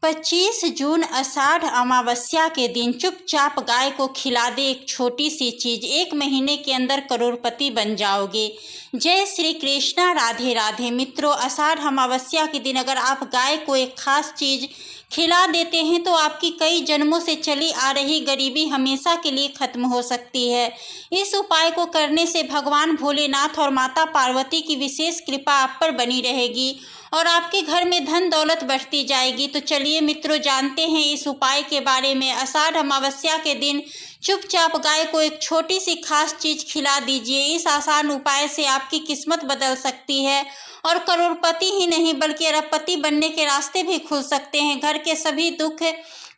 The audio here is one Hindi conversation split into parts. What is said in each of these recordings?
25 जून आषाढ़ अमावस्या के दिन चुपचाप गाय को खिला दे एक छोटी सी चीज, 1 महीने के अंदर करोड़पति बन जाओगे। जय श्री कृष्णा, राधे राधे। मित्रों, आषाढ़ अमावस्या के दिन अगर आप गाय को एक खास चीज खिला देते हैं तो आपकी कई जन्मों से चली आ रही गरीबी हमेशा के लिए खत्म हो सकती है। इस उपाय को करने से भगवान भोलेनाथ और माता पार्वती की विशेष कृपा आप पर बनी रहेगी और आपके घर में धन दौलत बढ़ती जाएगी। तो चलिए मित्रों, जानते हैं इस उपाय के बारे में। आषाढ़ अमावस्या के दिन चुपचाप गाय को एक छोटी सी खास चीज खिला दीजिए। इस आसान उपाय से आपकी किस्मत बदल सकती है और करोड़पति ही नहीं बल्कि अरबपति बनने के रास्ते भी खुल सकते हैं। घर के सभी दुख,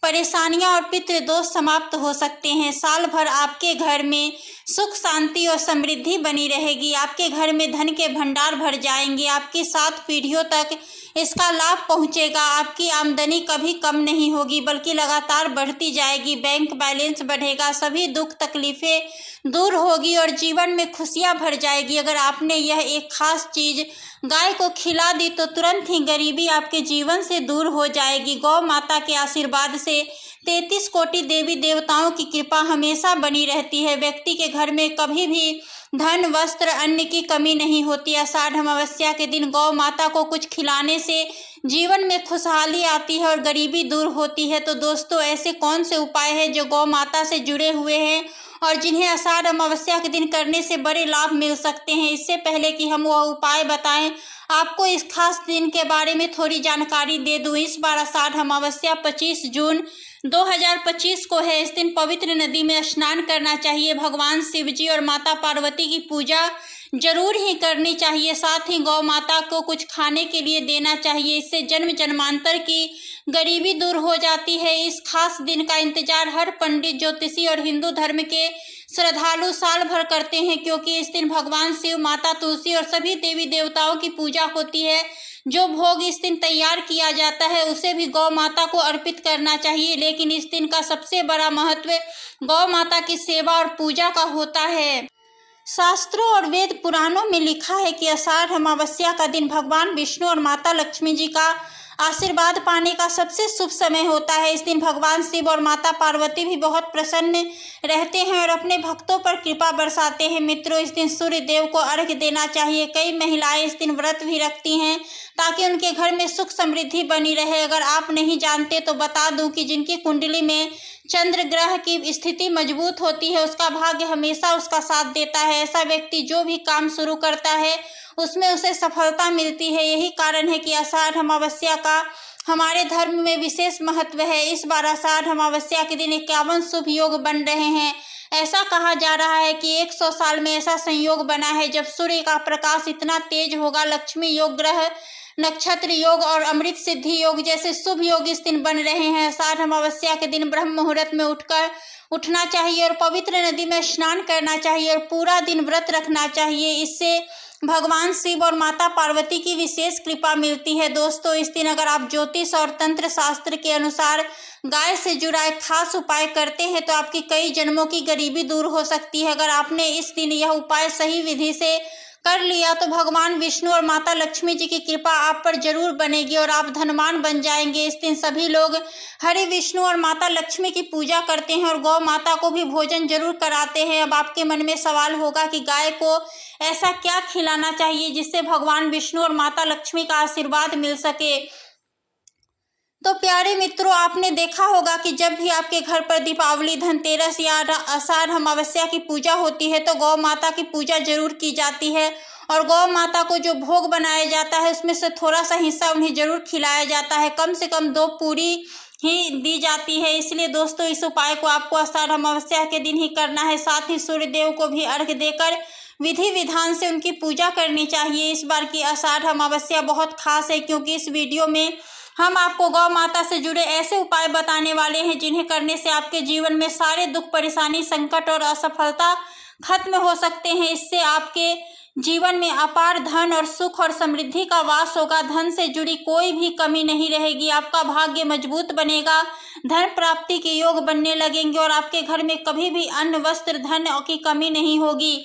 परेशानियां और पितृ दोष समाप्त हो सकते हैं। साल भर आपके घर में सुख, शांति और समृद्धि बनी रहेगी। आपके घर में धन के भंडार भर जाएंगे। आपकी 7 पीढ़ियों तक इसका लाभ पहुंचेगा। आपकी आमदनी कभी कम नहीं होगी बल्कि लगातार बढ़ती जाएगी। बैंक बैलेंस बढ़ेगा, सभी दुख तकलीफें दूर होगी और जीवन में खुशियां भर जाएगी। अगर आपने यह एक खास चीज गाय को खिला दी तो तुरंत ही गरीबी आपके जीवन से दूर हो जाएगी। गौ माता के आशीर्वाद से 33 कोटि देवी देवताओं की कृपा हमेशा बनी रहती है। व्यक्ति के घर में कभी भी धन, वस्त्र, अन्न की कमी नहीं होती। आषाढ़ अमावस्या के दिन गौ माता को कुछ खिलाने से जीवन में खुशहाली आती है और गरीबी दूर होती है। तो दोस्तों, ऐसे कौन से उपाय हैं जो गौ माता से जुड़े हुए हैं और जिन्हें आषाढ़ अमावस्या के दिन करने से बड़े लाभ मिल सकते हैं? इससे पहले कि हम वह उपाय बताएं, आपको इस खास दिन के बारे में थोड़ी जानकारी दे दूं। इस बार आषाढ़ अमावस्या 25 जून 2025 को है। इस दिन पवित्र नदी में स्नान करना चाहिए। भगवान शिव जी और माता पार्वती की पूजा जरूर ही करनी चाहिए। साथ ही गौ माता को कुछ खाने के लिए देना चाहिए। इससे जन्म जन्मांतर की गरीबी दूर हो जाती है। इस खास दिन का इंतजार हर पंडित, ज्योतिषी और हिंदू धर्म के श्रद्धालु साल भर करते हैं, क्योंकि इस दिन भगवान शिव, माता तुलसी और सभी देवी देवताओं की पूजा होती है। जो भोग इस दिन तैयार किया जाता है उसे भी गौ माता को अर्पित करना चाहिए। लेकिन इस दिन का सबसे बड़ा महत्व गौ माता की सेवा और पूजा का होता है। शास्त्रों और वेद पुराणों में लिखा है कि आषाढ़ अमावस्या का दिन भगवान विष्णु और माता लक्ष्मी जी का आशीर्वाद पाने का सबसे शुभ समय होता है। इस दिन भगवान शिव और माता पार्वती भी बहुत प्रसन्न रहते हैं और अपने भक्तों पर कृपा बरसाते हैं। मित्रों, इस दिन सूर्य देव को अर्घ्य देना चाहिए। कई महिलाएं इस दिन व्रत भी रखती हैं ताकि उनके घर में सुख समृद्धि बनी रहे। अगर आप नहीं जानते तो बता दूं कि जिनकी कुंडली में चंद्र ग्रह की स्थिति मजबूत होती है उसका भाग्य हमेशा उसका साथ देता है। ऐसा व्यक्ति जो भी काम शुरू करता है उसमें उसे सफलता मिलती है। यही कारण है कि आषाढ़ अमावस्या का हमारे धर्म में विशेष महत्व है। इस बार आषाढ़ अमावस्या के दिन 51 शुभ योग बन रहे हैं। ऐसा कहा जा रहा है कि 100 साल में ऐसा संयोग बना है जब सूर्य का प्रकाश इतना तेज होगा। लक्ष्मी योग, ग्रह नक्षत्र योग और अमृत सिद्धि योग जैसे शुभ योग इस दिन बन रहे हैं। आषाढ़ अमावस्या के दिन ब्रह्म मुहूर्त में उठना चाहिए और पवित्र नदी में स्नान करना चाहिए और पूरा दिन व्रत रखना चाहिए। इससे भगवान शिव और माता पार्वती की विशेष कृपा मिलती है। दोस्तों, इस दिन अगर आप ज्योतिष और तंत्र शास्त्र के अनुसार गाय से जुड़ा एक खास उपाय करते हैं तो आपकी कई जन्मों की गरीबी दूर हो सकती है। अगर आपने इस दिन यह उपाय सही विधि से कर लिया तो भगवान विष्णु और माता लक्ष्मी जी की कृपा आप पर जरूर बनेगी और आप धनवान बन जाएंगे। इस दिन सभी लोग हरि विष्णु और माता लक्ष्मी की पूजा करते हैं और गौ माता को भी भोजन जरूर कराते हैं। अब आपके मन में सवाल होगा कि गाय को ऐसा क्या खिलाना चाहिए जिससे भगवान विष्णु और माता लक्ष्मी का आशीर्वाद मिल सके। तो प्यारे मित्रों, आपने देखा होगा कि जब भी आपके घर पर दीपावली, धनतेरस या आषाढ़ अमावस्या की पूजा होती है तो गौ माता की पूजा जरूर की जाती है और गौ माता को जो भोग बनाया जाता है उसमें से थोड़ा सा हिस्सा उन्हें जरूर खिलाया जाता है। कम से कम 2 पूरी ही दी जाती है। इसलिए दोस्तों, इस उपाय को आपको आषाढ़ अमावस्या के दिन ही करना है। साथ ही सूर्य देव को भी अर्घ्य देकर विधि विधान से उनकी पूजा करनी चाहिए। इस बार की आषाढ़ अमावस्या बहुत खास है क्योंकि इस वीडियो में हम आपको गौ माता से जुड़े ऐसे उपाय बताने वाले हैं जिन्हें करने से आपके जीवन में सारे दुख, परेशानी, संकट और असफलता खत्म हो सकते हैं। इससे आपके जीवन में अपार धन और सुख और समृद्धि का वास होगा। धन से जुड़ी कोई भी कमी नहीं रहेगी। आपका भाग्य मजबूत बनेगा, धन प्राप्ति के योग बनने लगेंगे और आपके घर में कभी भी अन्न, वस्त्र, धन की कमी नहीं होगी।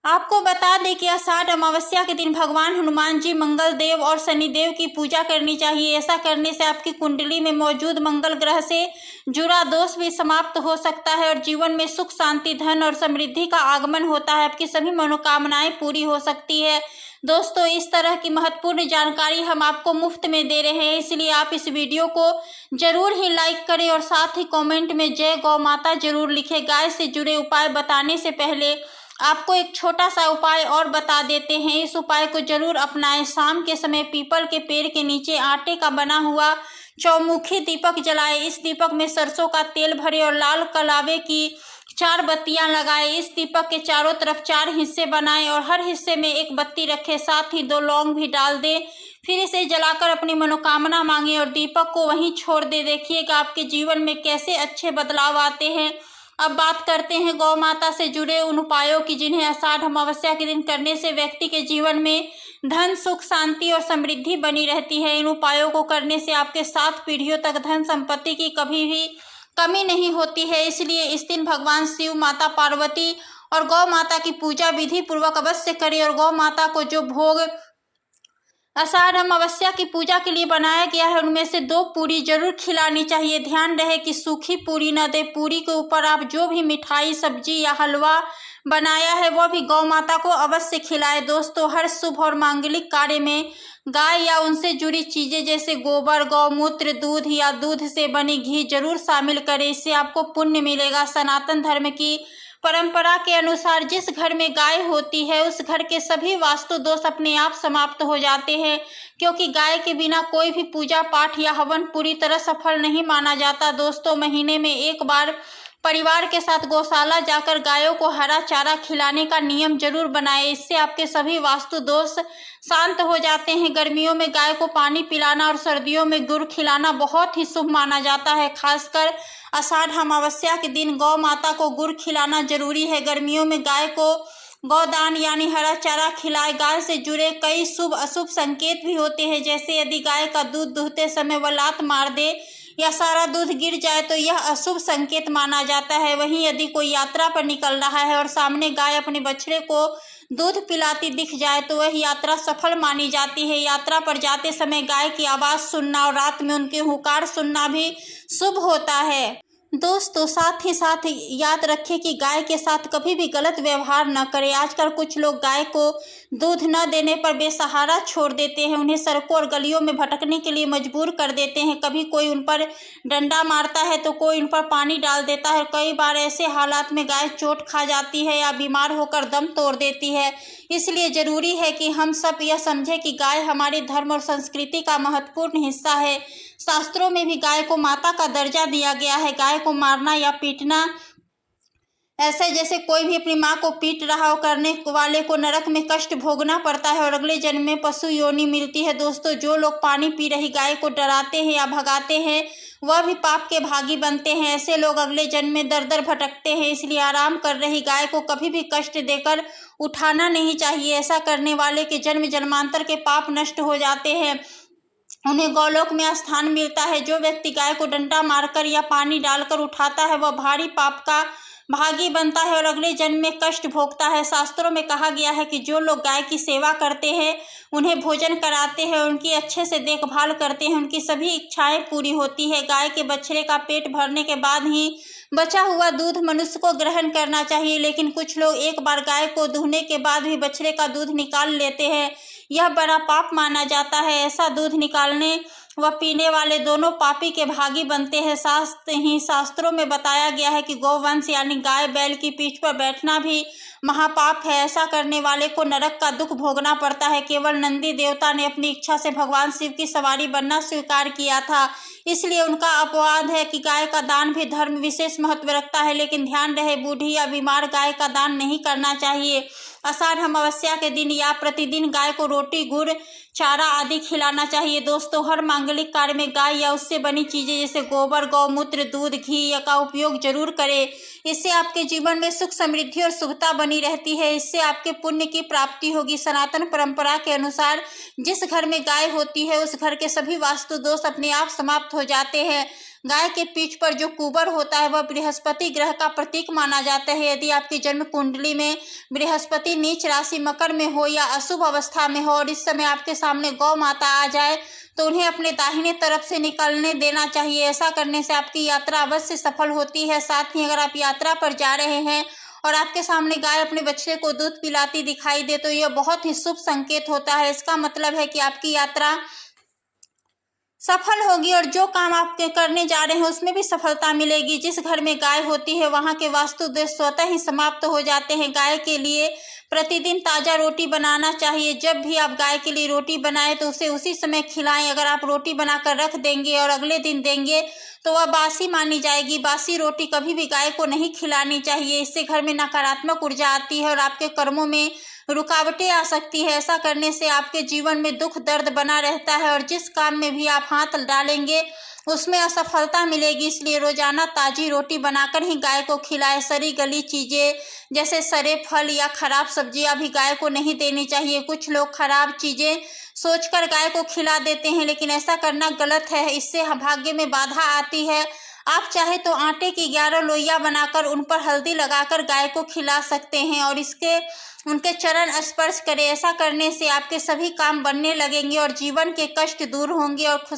आपको बता दें कि आषाढ़ अमावस्या के दिन भगवान हनुमान जी, मंगल देव और शनिदेव की पूजा करनी चाहिए। ऐसा करने से आपकी कुंडली में मौजूद मंगल ग्रह से जुड़ा दोष भी समाप्त हो सकता है और जीवन में सुख, शांति, धन और समृद्धि का आगमन होता है। आपकी सभी मनोकामनाएं पूरी हो सकती है। दोस्तों, इस तरह की महत्वपूर्ण जानकारी हम आपको मुफ्त में दे रहे हैं, इसलिए आप इस वीडियो को जरूर ही लाइक करें और साथ ही कमेंट में जय गौ माता जरूर लिखें। गाय से जुड़े उपाय बताने से पहले आपको एक छोटा सा उपाय और बता देते हैं। इस उपाय को जरूर अपनाएं। शाम के समय पीपल के पेड़ के नीचे आटे का बना हुआ चौमुखी दीपक जलाएं। इस दीपक में सरसों का तेल भरे और लाल कलावे की 4 बत्तियां लगाएं। इस दीपक के चारों तरफ 4 हिस्से बनाएं और हर हिस्से में एक बत्ती रखें। साथ ही 2 लौंग भी डाल दें। फिर इसे जलाकर अपनी मनोकामना मांगें और दीपक को वहीं छोड़ दे। देखिएगा आपके जीवन में कैसे अच्छे बदलाव आते हैं। अब बात करते हैं गौ माता से जुड़े उन उपायों की जिन्हें आषाढ़ अमावस्या के दिन करने से व्यक्ति के जीवन में धन, सुख, शांति और समृद्धि बनी रहती है। इन उपायों को करने से आपके 7 पीढ़ियों तक धन संपत्ति की कभी भी कमी नहीं होती है। इसलिए इस दिन भगवान शिव, माता पार्वती और गौ माता की पूजा विधि पूर्वक अवश्य करें और गौ माता को जो भोग आषाढ़ अमावस्या की पूजा के लिए बनाया गया है उनमें से 2 पूरी जरूर खिलानी चाहिए। ध्यान रहे कि सूखी पूरी न दे। पूरी के ऊपर आप जो भी मिठाई, सब्जी या हलवा बनाया है वह भी गौ माता को अवश्य खिलाए। दोस्तों, हर शुभ और मांगलिक कार्य में गाय या उनसे जुड़ी चीजें जैसे गोबर, गौमूत्र, दूध या दूध से बनी घी जरूर शामिल करें। इससे आपको पुण्य मिलेगा। सनातन धर्म की परंपरा के अनुसार जिस घर में गाय होती है उस घर के सभी वास्तु दोष अपने आप समाप्त हो जाते हैं, क्योंकि गाय के बिना कोई भी पूजा पाठ या हवन पूरी तरह सफल नहीं माना जाता। दोस्तों, महीने में एक बार परिवार के साथ गौशाला जाकर गायों को हरा चारा खिलाने का नियम जरूर बनाएं। इससे आपके सभी वास्तु दोष शांत हो जाते हैं। गर्मियों में गाय को पानी पिलाना और सर्दियों में गुड़ खिलाना बहुत ही शुभ माना जाता है। खासकर आषाढ़ अमावस्या के दिन गौ माता को गुड़ खिलाना जरूरी है। गर्मियों में गाय को गौदान यानी हरा चारा खिलाए। गाय से जुड़े कई शुभ अशुभ संकेत भी होते हैं, जैसे यदि गाय का दूध दूहते समय वह लात मार दे या सारा दूध गिर जाए तो यह अशुभ संकेत माना जाता है। वहीं यदि कोई यात्रा पर निकल रहा है और सामने गाय अपने बछड़े को दूध पिलाती दिख जाए तो वह यात्रा सफल मानी जाती है। यात्रा पर जाते समय गाय की आवाज़ सुनना और रात में उनके हुंकार सुनना भी शुभ होता है। दोस्तों, साथ ही साथ याद रखें कि गाय के साथ कभी भी गलत व्यवहार न करें। आजकल कुछ लोग गाय को दूध न देने पर बेसहारा छोड़ देते हैं, उन्हें सड़कों और गलियों में भटकने के लिए मजबूर कर देते हैं। कभी कोई उन पर डंडा मारता है तो कोई उन पर पानी डाल देता है। कई बार ऐसे हालात में गाय चोट खा जाती है या बीमार होकर दम तोड़ देती है। इसलिए जरूरी है कि हम सब यह समझें कि गाय हमारे धर्म और संस्कृति का महत्वपूर्ण हिस्सा है। शास्त्रों में भी गाय को माता का दर्जा दिया गया है। गाय को मारना या पीटना ऐसे जैसे कोई भी अपनी माँ को पीट रहा हो, करने वाले को नरक में कष्ट भोगना पड़ता है और अगले जन्म में पशु योनि मिलती है। दोस्तों, जो लोग पानी पी रही गाय को डराते हैं या भगाते हैं वह भी पाप के भागी बनते हैं। ऐसे लोग अगले जन्म में दर दर भटकते हैं। इसलिए आराम कर रही गाय को कभी भी कष्ट देकर उठाना नहीं चाहिए। ऐसा करने वाले के जन्म जन्मांतर के पाप नष्ट हो जाते हैं, उन्हें गौलोक में स्थान मिलता है। जो व्यक्ति गाय को डंडा मारकर या पानी डालकर उठाता है वह भारी पाप का भागी बनता है और अगले जन्म में कष्ट भोगता है। शास्त्रों में कहा गया है कि जो लोग गाय की सेवा करते हैं, उन्हें भोजन कराते हैं, उनकी अच्छे से देखभाल करते हैं, उनकी सभी इच्छाएं पूरी होती है। गाय के बछड़े का पेट भरने के बाद ही बचा हुआ दूध मनुष्य को ग्रहण करना चाहिए, लेकिन कुछ लोग एक बार गाय को दूहने के बाद भी बछड़े का दूध निकाल लेते हैं। यह बड़ा पाप माना जाता है। ऐसा दूध निकालने व पीने वाले दोनों पापी के भागी बनते हैं। शास्त्रों में बताया गया है कि गौवंश यानी गाय बैल की पीठ पर बैठना भी महापाप है। ऐसा करने वाले को नरक का दुख भोगना पड़ता है। केवल नंदी देवता ने अपनी इच्छा से भगवान शिव की सवारी बनना स्वीकार किया था, इसलिए उनका अपवाद है कि गाय का दान भी धर्म विशेष महत्व रखता है। लेकिन ध्यान रहे, बूढ़ी या बीमार गाय का दान नहीं करना चाहिए। आषाढ़ अमावस्या के दिन या प्रतिदिन गाय को रोटी, गुड़, चारा आदि खिलाना चाहिए। दोस्तों, हर मांगलिक कार्य में गाय या उससे बनी चीजें जैसे गोबर, गौमूत्र, दूध, घी का उपयोग जरूर करें। इससे आपके जीवन में सुख समृद्धि और शुभता बनी रहती है। इससे आपके पुण्य की प्राप्ति होगी। सनातन परंपरा के अनुसार जिस घर में गाय होती है उस घर के सभी वास्तु दोष अपने आप समाप्त हो जाते हैं। गाय के पीठ पर जो कुबर होता है वह बृहस्पति ग्रह का प्रतीक माना जाता है। यदि आपकी जन्म कुंडली में बृहस्पति नीच राशि मकर में हो या अशुभ अवस्था में हो और इस समय आपके सामने गौ माता आ जाए तो उन्हें अपने दाहिने तरफ से निकलने देना चाहिए। ऐसा करने से आपकी यात्रा अवश्य सफल होती है। साथ ही अगर आप यात्रा पर जा रहे हैं और आपके सामने गाय अपने बच्चे को दूध पिलाती दिखाई दे तो यह बहुत ही शुभ संकेत होता है। इसका मतलब है कि आपकी यात्रा सफल होगी और जो काम आप करने जा रहे हैं उसमें भी सफलता मिलेगी। जिस घर में गाय होती है वहां के वास्तु दोष स्वतः ही समाप्त हो जाते हैं। गाय के लिए प्रतिदिन ताज़ा रोटी बनाना चाहिए। जब भी आप गाय के लिए रोटी बनाएं तो उसे उसी समय खिलाएं। अगर आप रोटी बनाकर रख देंगे और अगले दिन देंगे तो वह बासी मानी जाएगी। बासी रोटी कभी भी गाय को नहीं खिलानी चाहिए। इससे घर में नकारात्मक ऊर्जा आती है और आपके कर्मों में रुकावटें आ सकती है। ऐसा करने से आपके जीवन में दुख दर्द बना रहता है और जिस काम में भी आप हाथ डालेंगे उसमें असफलता मिलेगी। इसलिए रोजाना ताज़ी रोटी बनाकर ही गाय को खिलाएं। सड़ी गली चीज़ें जैसे सड़े फल या खराब सब्जियां भी गाय को नहीं देनी चाहिए। कुछ लोग खराब चीज़ें सोचकर गाय को खिला देते हैं लेकिन ऐसा करना गलत है। इससे भाग्य में बाधा आती है। आप चाहे तो आटे की 11 लोइयां बनाकर उन पर हल्दी लगाकर गाय को खिला सकते हैं और उनके चरण स्पर्श करें। ऐसा करने से आपके सभी काम बनने लगेंगे और जीवन के कष्ट दूर होंगे और